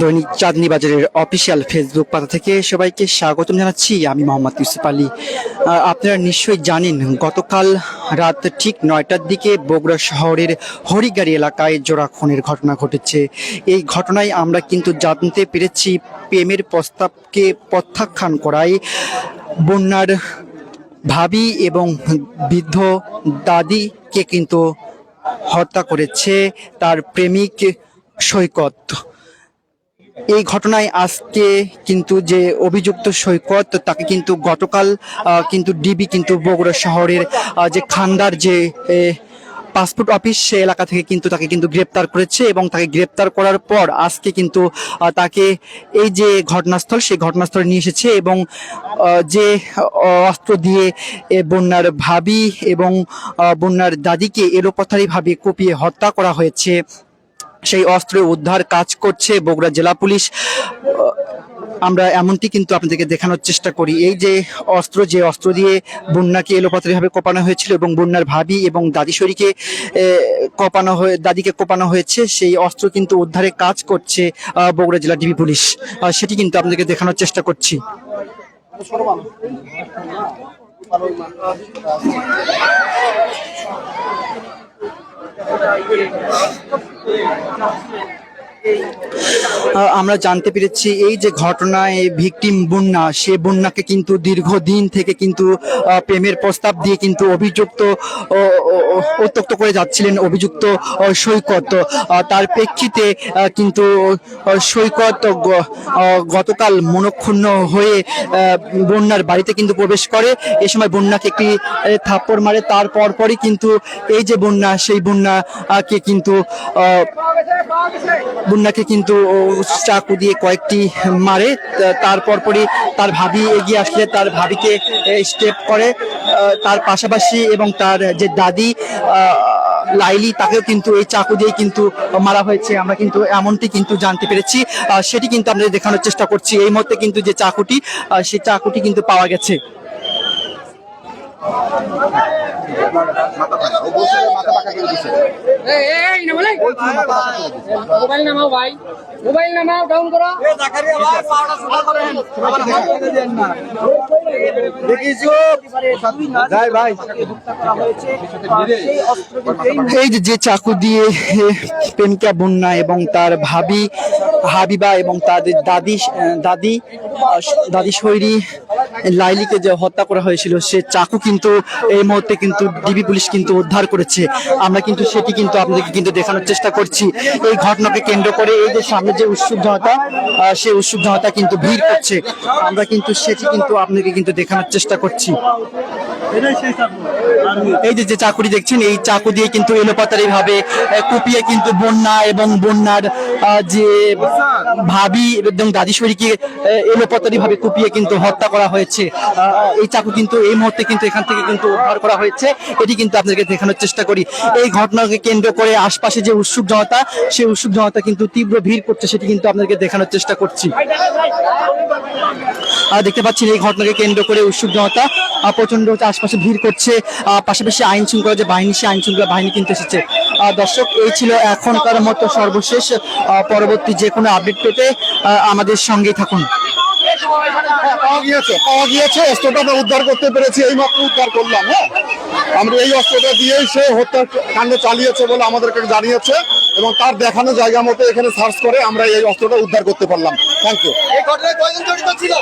দৈনিক চাঁদনী বাজারের official Facebook পাতা থেকে সবাইকে স্বাগতম জানাচ্ছি। আমি মোহাম্মদ ইউসুফ আলী। আপনারা নিশ্চয়ই জানেন, গতকাল রাত ঠিক 9টার দিকে বগুড়া শহরের হরিগাড়ি এলাকায় জোড়া খুনের ঘটনা ঘটেছে। এই ঘটনায় আমরা কিন্তু জানতে পেরেছি, প্রেমের প্রস্তাবকে প্রত্যাখ্যান করায় বন্যার ভাবি এবং বৃদ্ধ দাদিকে কিন্তু হত্যা করেছে তার প্রেমিক সৈকত। এই ঘটনায় আজকে কিন্তু যে অভিযুক্ত সৈকত, তাকে কিন্তু গতকাল কিন্তু ডিবি কিন্তু বগুড়া শহরের যে খান্দার যে পাসপোর্ট অফিস, সে এলাকা থেকে কিন্তু তাকে কিন্তু গ্রেপ্তার করেছে এবং তাকে গ্রেপ্তার করার পর আজকে কিন্তু তাকে এই যে ঘটনাস্থল, সেই ঘটনাস্থলে নিয়ে এসেছে এবং যে অস্ত্র দিয়ে বন্যার ভাবি এবং বন্যার দাদিকে এলোপাথারিভাবে কুপিয়ে হত্যা করা হয়েছে, সেই অস্ত্র উদ্ধার কাজ করছে বগুড়া জেলা পুলিশ। আমরা এমনটি কিন্তু আপনাদেরকে দেখানোর চেষ্টা করি। এই যে অস্ত্র দিয়ে বন্যাকে এলোপাতারিভাবে কোপানো হয়েছিল এবং বন্যার ভাবি এবং দাদিশরীকে দাদিকে কোপানো হয়েছে, সেই অস্ত্র কিন্তু উদ্ধারে কাজ করছে বগুড়া জেলা ডিবি পুলিশ। সেটি কিন্তু আপনাদেরকে দেখানোর চেষ্টা করছি। আমরা জানতে পেরেছি এই যে ঘটনায় ভিকটিম বন্যা, সে বন্যাকে কিন্তু দীর্ঘদিন থেকে কিন্তু প্রেমের প্রস্তাব দিয়ে কিন্তু উত্ত্যক্ত করে যাচ্ছিলেন অভিযুক্ত সৈকত। তার প্রেক্ষিতে কিন্তু সৈকত গতকাল মনক্ষুণ্ণ হয়ে বন্যার বাড়িতে কিন্তু প্রবেশ করে। এ সময় বন্যাকে একটি থাপ্পড় মারে। তার পরপরই কিন্তু এই যে বন্যা, সেই বন্যাকে কিন্তু চাকু দিয়ে কয়েকটি মারে। তারপর তার ভাবি এগিয়ে আসলে তার ভাবিকে স্টেপ করে। তার পাশাপাশি এবং তার যে দাদি লাইলি, তাকেও কিন্তু এই চাকু দিয়ে কিন্তু মারা হয়েছে। আমরা কিন্তু এমনটি কিন্তু জানতে পেরেছি, সেটি কিন্তু আপনাদের দেখানোর চেষ্টা করছি। এই মুহূর্তে কিন্তু যে চাকুটি, সেই চাকুটি কিন্তু পাওয়া গেছে। এই যে চাকু দিয়ে প্রেমিকা বন্যা এবং তার ভাবি হাবিবা এবং তাদের দাদি শৈরী লাইলিকে যে হত্যা করা হয়েছিল, সে চাকু কিন্তু এই মুহূর্তে কিন্তু ডিবি পুলিশ কিন্তু উদ্ধার করেছে। আমরা কিন্তু সেটি কিন্তু আপনাদেরকে কিন্তু দেখানোর চেষ্টা করছি। এই ঘটনাকে কেন্দ্র করে এই যে সামনে যে উৎসুক জনতা, সেই উৎসুক জনতা কিন্তু ভিড় করছে। আমরা কিন্তু সেটি কিন্তু আপনাদেরকে কিন্তু দেখানোর চেষ্টা করছি। এই যে চাকুটি দেখছেন, এই চাকু দিয়ে কিন্তু এলোপাতারি ভাবে কুপিয়ে কিন্তু বন্যা এবং বন্যার যে ভাবি এবং দাদিশরীকে এলোপাতারি ভাবে কুপিয়ে কিন্তু হত্যা করা হয়েছে। এই চাকু কিন্তু এই মুহূর্তে কিন্তু এখান থেকে কিন্তু উদ্ধার করা হয়েছে। এটি কিন্তু আপনাদেরকে দেখানোর চেষ্টা করি। এই ঘটনাকে কেন্দ্র করে আশপাশে যে উৎসুক জনতা, সেই উৎসুক জনতা কিন্তু তীব্র ভিড় করছে, সেটি কিন্তু আপনাদেরকে দেখানোর চেষ্টা করছি। দেখতে পাচ্ছেন এই ঘটনাকে কেন্দ্র করে উৎসুক জনতা প্রচন্ড আশপাশে ভিড় করছে। পাশাপাশি আইন শৃঙ্খলা যে বাহিনী, সে আইন শৃঙ্খলা বাহিনী কিন্তু এসেছে। দর্শক, এই ছিল এখনকার মতো সর্বশেষ। পরবর্তী যে কোনো আপডেট পেতে আমাদের সঙ্গেই থাকুন। পাওয়া গিয়েছে অস্ত্রটা আমরা উদ্ধার করতে পেরেছি, এই মাত্র উদ্ধার করলাম। হ্যাঁ, আমরা এই অস্ত্রটা দিয়েই সে হত্যাকাণ্ড চালিয়েছে বলে আমাদেরকে জানিয়েছে এবং তার দেখানো জায়গা মতো এখানে সার্চ করে আমরা এই অস্ত্রটা উদ্ধার করতে পারলাম। Thank you. এই ঘটনায় কয়জন জড়িত ছিল?